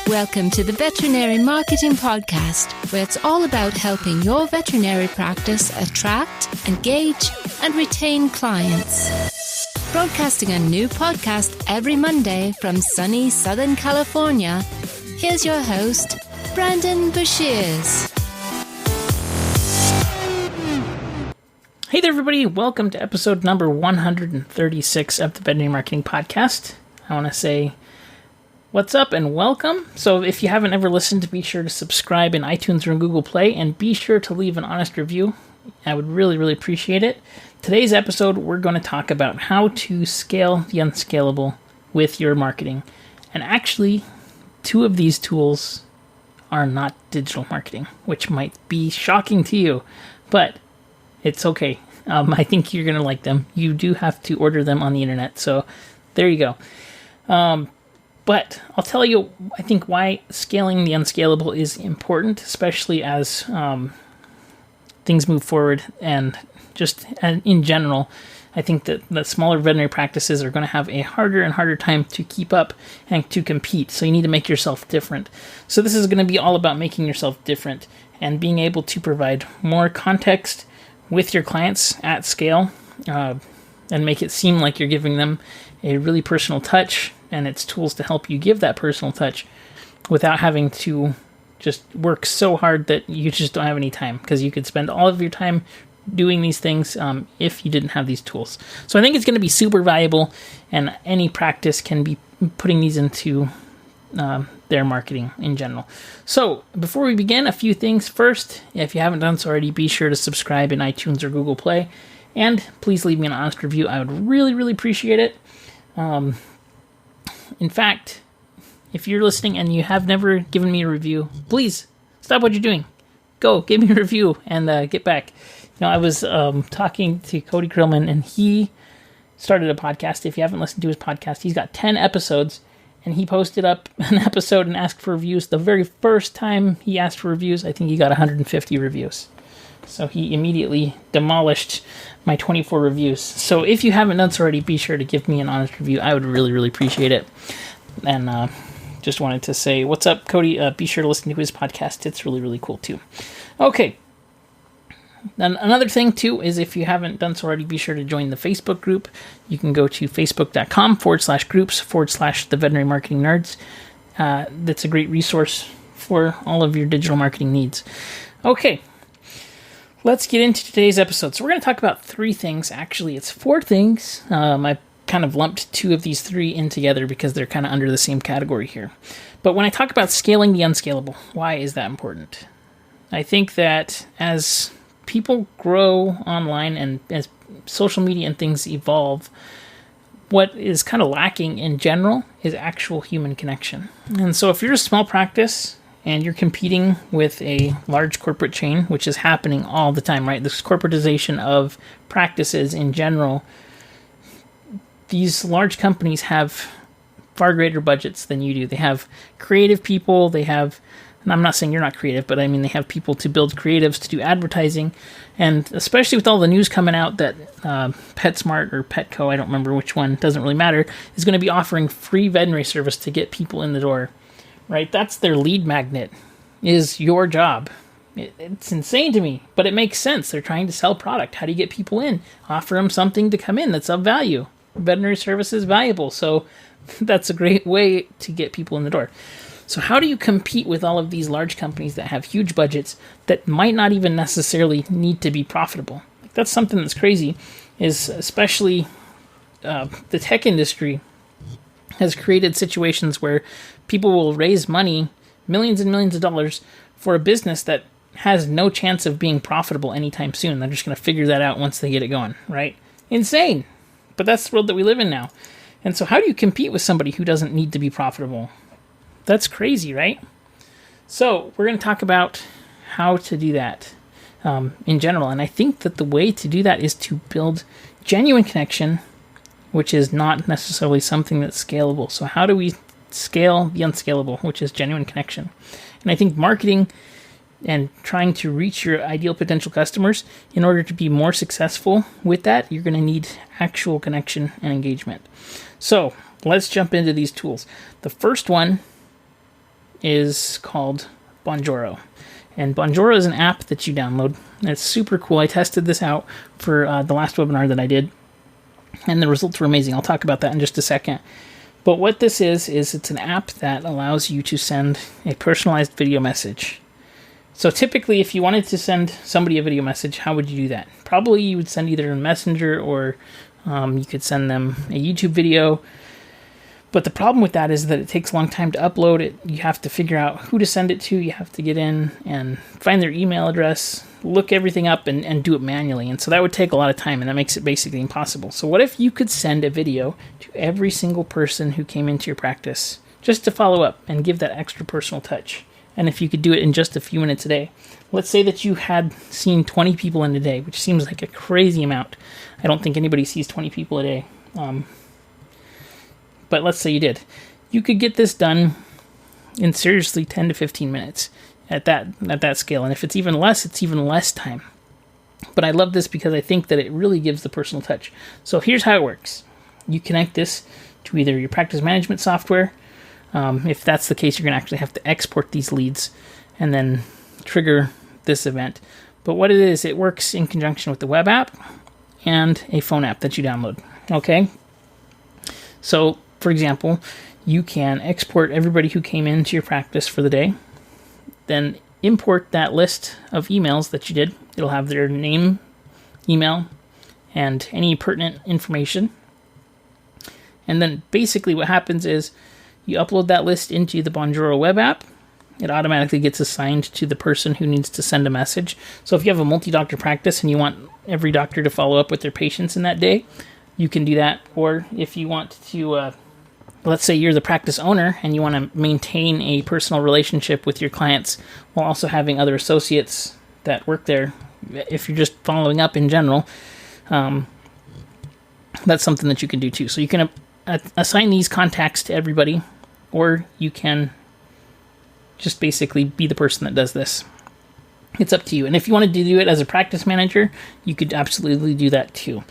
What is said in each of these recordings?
Welcome to the Veterinary Marketing Podcast, where it's all about helping your veterinary practice attract, engage, and retain clients. Broadcasting a new podcast every Monday from sunny Southern California, here's your host, Brandon Bashirs. Hey there, everybody. Welcome to episode number 136 of the Veterinary Marketing Podcast. I want to say what's up and welcome. So if you haven't ever listened, be sure to subscribe in iTunes or in Google Play, and be sure to leave an honest review. I would really appreciate it. Today's episode, we're going to talk about how to scale the unscalable with your marketing. And actually, two of these tools are not digital marketing, which might be shocking to you, but it's okay. I think you're going to like them. You do have to order them on the internet, so there you go. But I'll tell you, I think, why scaling the unscalable is important, especially as things move forward, and just in general. I think that the smaller veterinary practices are going to have a harder and harder time to keep up and to compete, so you need to make yourself different. So this is going to be all about making yourself different and being able to provide more context with your clients at scale, and make it seem like you're giving them a really personal touch, and it's tools to help you give that personal touch without having to just work so hard that you just don't have any time, because you could spend all of your time doing these things if you didn't have these tools. So I think it's going to be super valuable, and any practice can be putting these into their marketing in general. So before we begin, a few things. First, if you haven't done so already, be sure to subscribe in iTunes or Google Play, and please leave me an honest review. I would really appreciate it. In fact, if you're listening and you have never given me a review, please stop what you're doing. Go, give me a review and get back. You know, I was talking to Cody Krillman, and he started a podcast. If you haven't listened to his podcast, he's got 10 episodes, and he posted up an episode and asked for reviews. The very first time he asked for reviews, I think he got 150 reviews. So he immediately demolished my 24 reviews. So if you haven't done so already, be sure to give me an honest review. I would really appreciate it. And just wanted to say, what's up, Cody? Be sure to listen to his podcast. It's really cool, too. Okay. Then another thing, too, is if you haven't done so already, be sure to join the Facebook group. You can go to facebook.com/groups/the veterinary marketing nerds. That's a great resource for all of your digital marketing needs. Okay. Let's get into today's episode. So we're going to talk about three things. Actually, it's four things. I kind of lumped two of these three in together because they're kind of under the same category here. But when I talk about scaling the unscalable, why is that important? I think that as people grow online and as social media and things evolve, what is kind of lacking in general is actual human connection. And so if you're a small practice and you're competing with a large corporate chain, which is happening all the time, right? This corporatization of practices in general. These large companies have far greater budgets than you do. They have creative people. They have, and I'm not saying you're not creative, but I mean they have people to build creatives, to do advertising. And especially with all the news coming out that PetSmart or Petco, I don't remember which one, doesn't really matter, is going to be offering free veterinary service to get people in the door. Right, that's their lead magnet, is your job. It's insane to me, but it makes sense. They're trying to sell product. How do you get people in? Offer them something to come in that's of value. Veterinary service is valuable, so that's a great way to get people in the door. So how do you compete with all of these large companies that have huge budgets that might not even necessarily need to be profitable? That's something that's crazy, is especially the tech industry has created situations where people will raise money, millions and millions of dollars, for a business that has no chance of being profitable anytime soon. They're just going to figure that out once they get it going, right? Insane. But that's the world that we live in now. And so how do you compete with somebody who doesn't need to be profitable? That's crazy, right? So we're going to talk about how to do that in general. And I think that the way to do that is to build genuine connection, which is not necessarily something that's scalable. So how do we scale the unscalable, which is genuine connection? And I think marketing and trying to reach your ideal potential customers, in order to be more successful with that, you're going to need actual connection and engagement. So let's jump into these tools. The first one is called Bonjoro. And Bonjoro is an app that you download. It's super cool. I tested this out for the last webinar that I did, and the results were amazing. I'll talk about that in just a second. But what this is it's an app that allows you to send a personalized video message. So typically, if you wanted to send somebody a video message, how would you do that? Probably you would send either a messenger, or you could send them a YouTube video. But the problem with that is that it takes a long time to upload it. You have to figure out who to send it to. You have to get in and find their email address, look everything up, and do it manually. And so that would take a lot of time, and that makes it basically impossible. So what if you could send a video to every single person who came into your practice, just to follow up and give that extra personal touch? And if you could do it in just a few minutes a day. Let's say that you had seen 20 people in a day, which seems like a crazy amount. I don't think anybody sees 20 people a day. But let's say you did. You could get this done in seriously 10 to 15 minutes at that scale. And if it's even less, it's even less time. But I love this because I think that it really gives the personal touch. So here's how it works. You connect this to either your practice management software. If that's the case, you're going to actually have to export these leads and then trigger this event. But what it is, it works in conjunction with the web app and a phone app that you download. Okay? So, for example, you can export everybody who came into your practice for the day, then import that list of emails that you did. It'll have their name, email, and any pertinent information. And then basically what happens is you upload that list into the Bonjoro web app. It automatically gets assigned to the person who needs to send a message. So if you have a multi-doctor practice and you want every doctor to follow up with their patients in that day, you can do that. Or if you want to, let's say you're the practice owner and you want to maintain a personal relationship with your clients while also having other associates that work there, if you're just following up in general, that's something that you can do too. So you can assign these contacts to everybody, or you can just basically be the person that does this. It's up to you. And if you wanted to do it as a practice manager, you could absolutely do that too.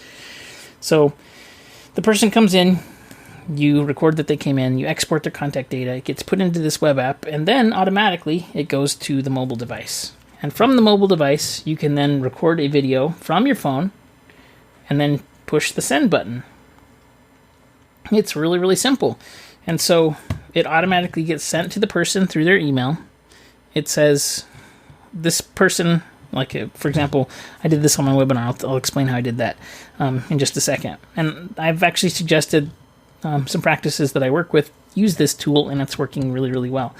So the person comes in, you record that they came in, you export their contact data, it gets put into this web app, and then automatically it goes to the mobile device. And from the mobile device, you can then record a video from your phone and then push the send button. It's really, really simple. And so it automatically gets sent to the person through their email. It says, this person, like, for example, I did this on my webinar. I'll explain how I did that in just a second. And I've actually suggested some practices that I work with use this tool, and it's working really, really well.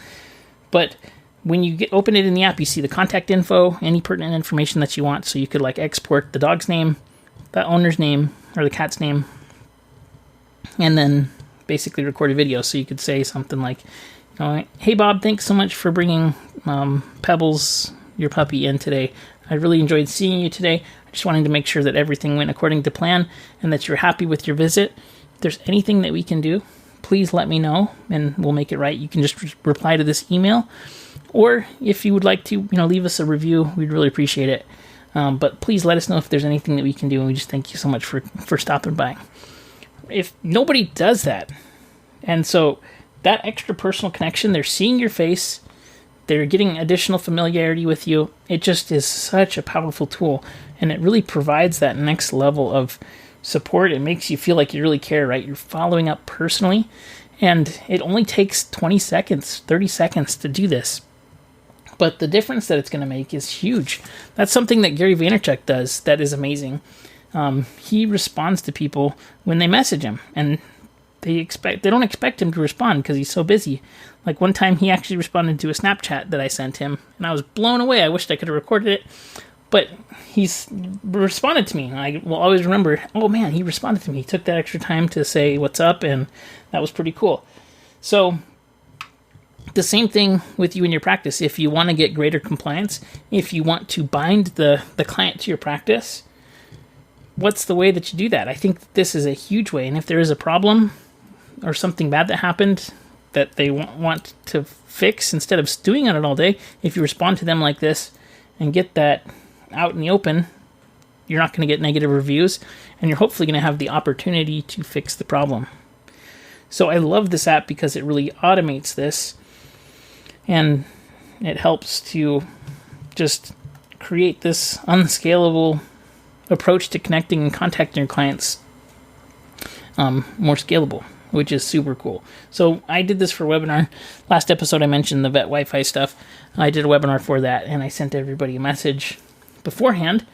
But when you open it in the app, you see the contact info, any pertinent information that you want. So you could export the dog's name, the owner's name, or the cat's name, and then basically record a video. So you could say something like, hey Bob, thanks so much for bringing Pebbles, your puppy, in today. I really enjoyed seeing you today. I just wanted to make sure that everything went according to plan and that you're happy with your visit. If there's anything that we can do, please let me know and we'll make it right. You can just reply to this email, or if you would like to, leave us a review, we'd really appreciate it. But please let us know if there's anything that we can do, and we just thank you so much for stopping by. If nobody does that, and so that extra personal connection, they're seeing your face, they're getting additional familiarity with you, it just is such a powerful tool, and it really provides that next level of support. It makes you feel like you really care, right? You're following up personally, and it only takes 20 seconds, 30 seconds to do this. But the difference that it's going to make is huge. That's something that Gary Vaynerchuk does that is amazing. He responds to people when they message him, and they don't expect him to respond because he's so busy. Like one time he actually responded to a Snapchat that I sent him, and I was blown away. I wished I could have recorded it, but he's responded to me, and I will always remember, oh man, he responded to me. He took that extra time to say what's up, and that was pretty cool. So the same thing with you in your practice. If you want to get greater compliance, if you want to bind the client to your practice, what's the way that you do that? I think this is a huge way. And if there is a problem or something bad that happened, that they want to fix, instead of stewing on it all day, if you respond to them like this and get that out in the open, you're not going to get negative reviews, and you're hopefully going to have the opportunity to fix the problem. So I love this app because it really automates this, and it helps to just create this unscalable approach to connecting and contacting your clients more scalable, which is super cool. So I did this for a webinar. Last episode I mentioned the vet Wi-Fi stuff. I did a webinar for that, and I sent everybody a message beforehand,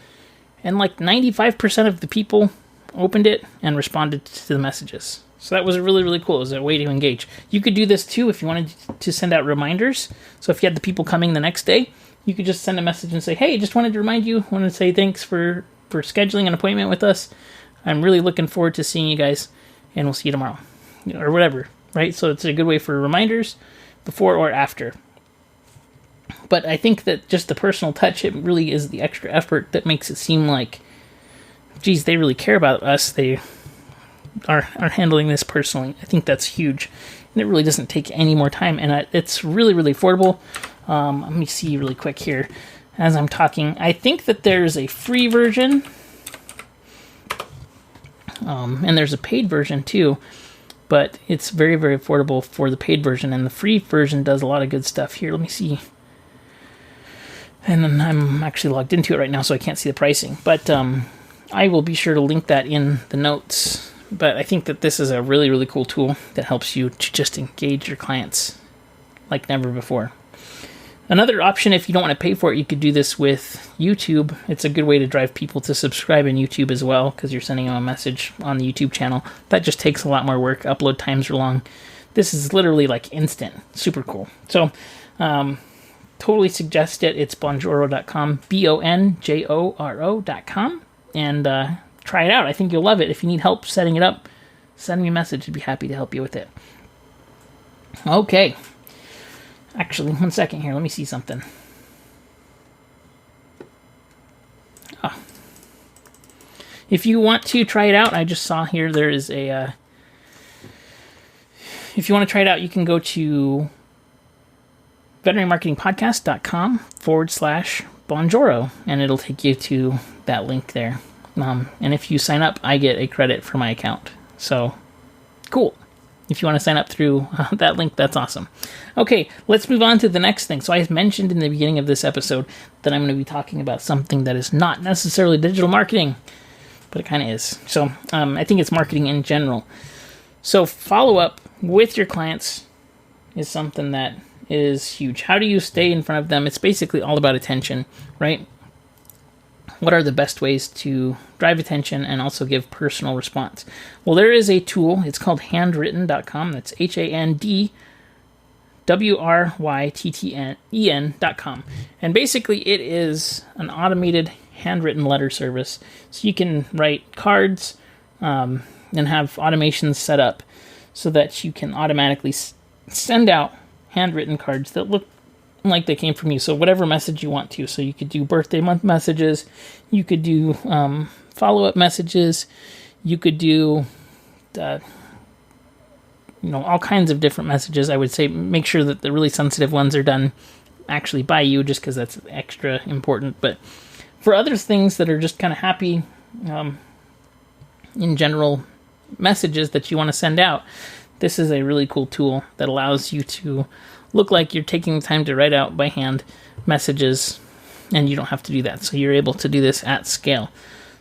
and like 95% of the people opened it and responded to the messages. So that was really, really cool. It was a way to engage. You could do this too if you wanted to send out reminders. So if you had the people coming the next day, you could just send a message and say, hey, just wanted to remind you, wanted to say thanks for scheduling an appointment with us. I'm really looking forward to seeing you guys, and we'll see you tomorrow, or whatever, right? So it's a good way for reminders before or after. But I think that just the personal touch, it really is the extra effort that makes it seem like, geez, they really care about us. They are handling this personally. I think that's huge. And it really doesn't take any more time. And it's really, really affordable. Let me see really quick here as I'm talking. I think that there's a free version. And there's a paid version too. But it's very, very affordable for the paid version. And the free version does a lot of good stuff. Here, let me see. And then I'm actually logged into it right now, so I can't see the pricing. But I will be sure to link that in the notes. But I think that this is a really, really cool tool that helps you to just engage your clients like never before. Another option, if you don't want to pay for it, you could do this with YouTube. It's a good way to drive people to subscribe in YouTube as well, because you're sending them a message on the YouTube channel. That just takes a lot more work. Upload times are long. This is literally like instant. Super cool. So, totally suggest it. It's bonjoro.com, bonjoro.com, and try it out. I think you'll love it. If you need help setting it up, send me a message. I'd be happy to help you with it. Okay. Actually, 1 second here. Let me see something. Oh. If you want to try it out, I just saw here there is a... if you want to try it out, you can go to veterinarymarketingpodcast.com/Bonjoro, and it'll take you to that link there. And if you sign up, I get a credit for my account. So, cool. If you want to sign up through that link, that's awesome. Okay, let's move on to the next thing. So I mentioned in the beginning of this episode that I'm going to be talking about something that is not necessarily digital marketing, but it kind of is. So I think it's marketing in general. So follow-up with your clients is something that is huge. How do you stay in front of them? It's basically all about attention, right? What are the best ways to drive attention and also give personal response? Well, there is a tool. It's called handwritten.com. That's handwrytten.com. And basically it is an automated handwritten letter service. So you can write cards and have automations set up so that you can automatically send out handwritten cards that look like they came from you. So whatever message you want to. So you could do birthday month messages. You could do follow-up messages. You could do, all kinds of different messages. I would say make sure that the really sensitive ones are done actually by you, just because that's extra important. But for other things that are just kind of happy, in general messages that you want to send out, this is a really cool tool that allows you to look like you're taking the time to write out by hand messages, and you don't have to do that. So you're able to do this at scale.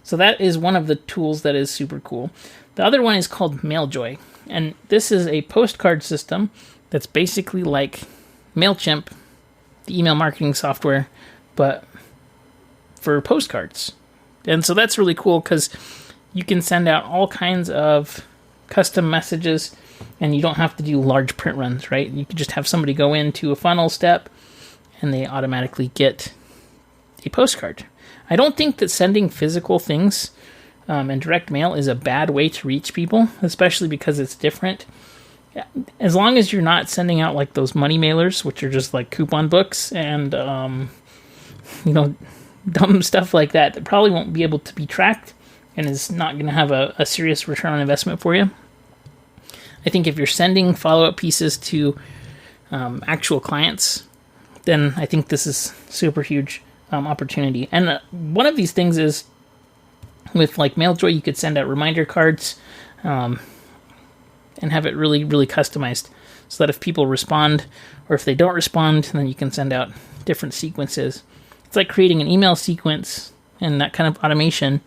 So that is one of the tools that is super cool. The other one is called Mailjoy, and this is a postcard system that's basically like MailChimp, the email marketing software, but for postcards. And so that's really cool because you can send out all kinds of custom messages, and you don't have to do large print runs, right? You can just have somebody go into a funnel step, and they automatically get a postcard. I don't think that sending physical things and direct mail is a bad way to reach people, especially because it's different. As long as you're not sending out like those money mailers, which are just like coupon books and, dumb stuff like that probably won't be able to be tracked and is not going to have a serious return on investment for you. I think if you're sending follow-up pieces to actual clients, then I think this is super huge opportunity. And one of these things is with like Mailjoy, you could send out reminder cards and have it really, really customized so that if people respond or if they don't respond, then you can send out different sequences. It's like creating an email sequence and that kind of automation,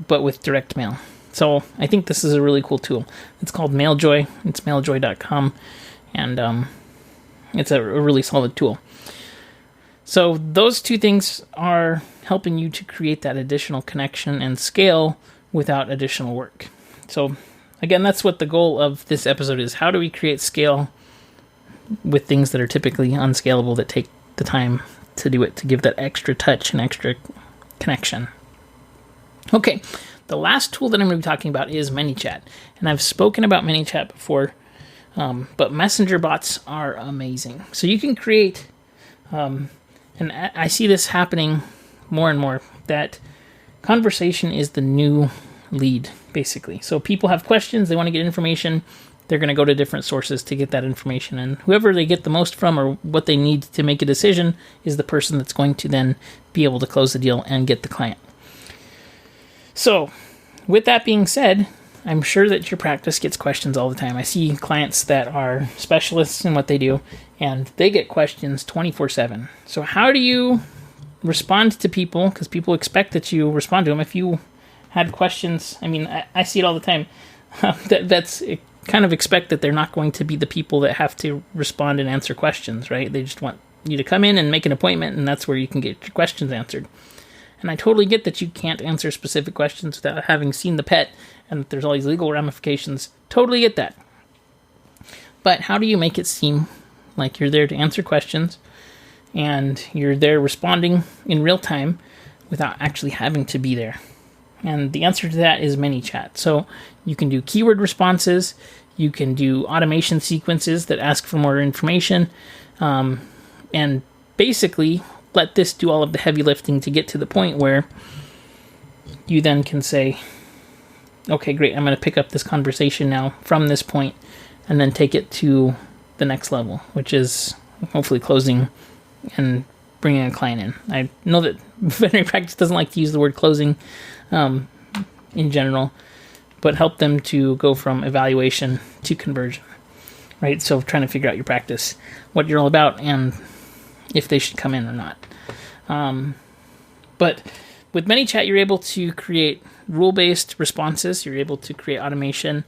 but with direct mail. So I think this is a really cool tool. It's called Mailjoy. It's mailjoy.com, and it's a really solid tool. So those two things are helping you to create that additional connection and scale without additional work. So again, that's what the goal of this episode is. How do we create scale with things that are typically unscalable, that take the time to do it, to give that extra touch and extra connection? Okay, the last tool that I'm going to be talking about is ManyChat. And I've spoken about ManyChat before, but messenger bots are amazing. So you can create, and I see this happening more and more, that conversation is the new lead, basically. So people have questions, they want to get information, they're going to go to different sources to get that information. And whoever they get the most from or what they need to make a decision is the person that's going to then be able to close the deal and get the client. So, with that being said, I'm sure that your practice gets questions all the time. I see clients that are specialists in what they do, and they get questions 24/7. So how do you respond to people? Because people expect that you respond to them. If you had questions, I mean, I see it all the time. That's kind of expect that they're not going to be the people that have to respond and answer questions, right? They just want you to come in and make an appointment, and that's where you can get your questions answered. And I totally get that you can't answer specific questions without having seen the pet, and that there's all these legal ramifications. Totally get that. But how do you make it seem like you're there to answer questions, and you're there responding in real time without actually having to be there? And the answer to that is ManyChat. So you can do keyword responses, you can do automation sequences that ask for more information, and basically let this do all of the heavy lifting to get to the point where you then can say, okay, great, I'm going to pick up this conversation now from this point and then take it to the next level, which is hopefully closing and bringing a client in. I know that veterinary practice doesn't like to use the word closing in general, but help them to go from evaluation to conversion, right? So trying to figure out your practice, what you're all about, and if they should come in or not. But with ManyChat, you're able to create rule-based responses. You're able to create automation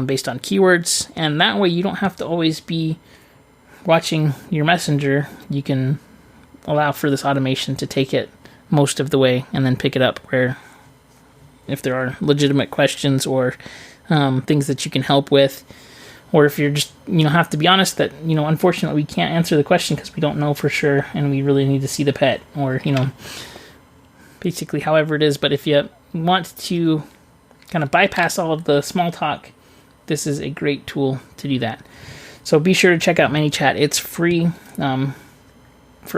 based on keywords, and that way you don't have to always be watching your messenger. You can allow for this automation to take it most of the way and then pick it up where, if there are legitimate questions or things that you can help with, or if you're just, have to be honest that, unfortunately we can't answer the question because we don't know for sure and we really need to see the pet, or, basically however it is. But if you want to kind of bypass all of the small talk, this is a great tool to do that. So be sure to check out ManyChat. It's free for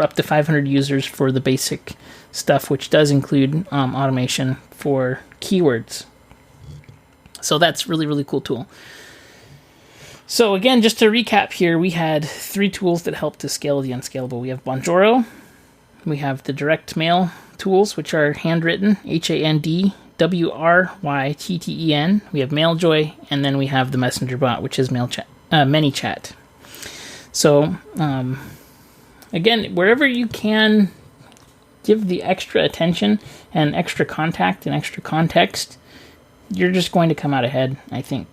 up to 500 users for the basic stuff, which does include automation for keywords. So that's really, really cool tool. So again, just to recap here, we had 3 tools that help to scale the unscalable. We have Bonjoro, we have the direct mail tools, which are handwritten, HANDWRYTTEN. We have Mailjoy, and then we have the messenger bot, which is ManyChat. So again, wherever you can give the extra attention and extra contact and extra context, you're just going to come out ahead, I think.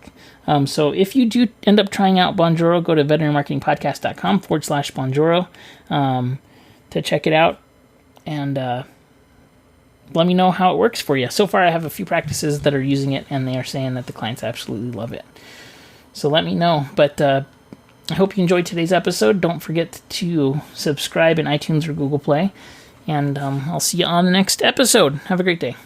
So if you do end up trying out Bonjoro, go to veterinarymarketingpodcast.com/Bonjoro to check it out, and let me know how it works for you. So far, I have a few practices that are using it, and they are saying that the clients absolutely love it. So let me know. But I hope you enjoyed today's episode. Don't forget to subscribe in iTunes or Google Play, and I'll see you on the next episode. Have a great day.